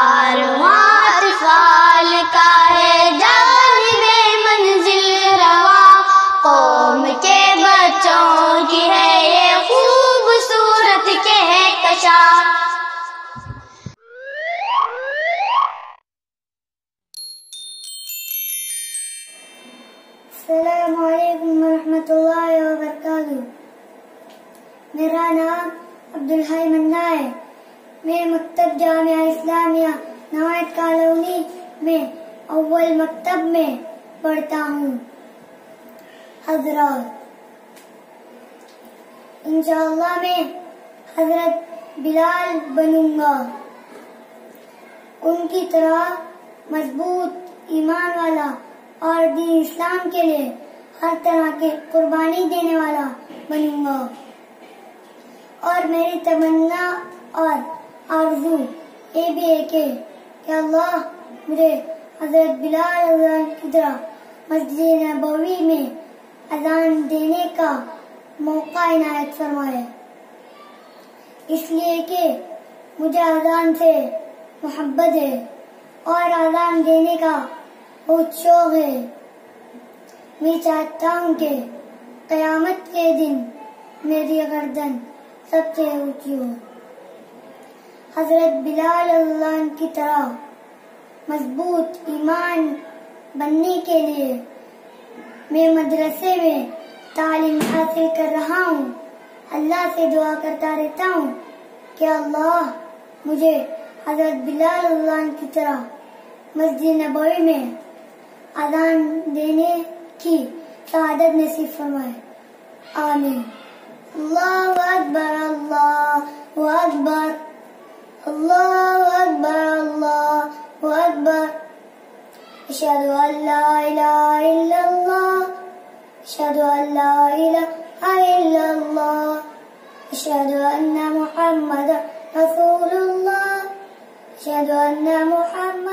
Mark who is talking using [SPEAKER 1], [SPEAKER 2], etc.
[SPEAKER 1] کارواں اطفال کا ہے جانب منزل رواں، قوم کے بچوں کی ہے یہ خوبصورت کہکشاں۔
[SPEAKER 2] السلام علیکم ورحمۃ اللہ وبرکاتہ۔ میرا نام عبدالحی منا ہے۔ میں مکتب جامعہ اسلامیہ نوائد کالونی میں اول مکتب میں پڑھتا ہوں۔ حضرات، انشاءاللہ میں حضرت بلال بنوں گا، ان کی طرح مضبوط ایمان والا اور دین اسلام کے لیے ہر طرح کی قربانی دینے والا بنوں گا۔ اور میری تمنا اور آرزو یہ بھی ہے کہ اللہ مجھے حضرت بلال اذان کی طرح مسجد نبوی میں اذان دینے کا موقع عنایت فرمائے، اس لیے کہ مجھے اذان سے محبت ہے اور اذان دینے کا بہت شوق ہے۔ میں چاہتا ہوں کہ قیامت کے دن میری گردن سب سے اونچی ہو۔ حضرت بلال اللہ کی طرح مضبوط ایمان بننے کے لیے میں مدرسے میں تعلیم حاصل کر رہا ہوں۔ اللہ سے دعا کرتا رہتا ہوں کہ اللہ مجھے حضرت بلال اللہ کی طرح مسجد نبوی میں اذان دینے کی سعادت نصیب فرمائے، آمین۔ اللہ اکبر، اللہ اکبر، اللہ اکبر، اللہ اکبر، اشہد ان لا الہ الا اللہ، اشہد ان لا الہ الا اللہ، اشہد ان محمد رسول اللہ، اشہد ان محمد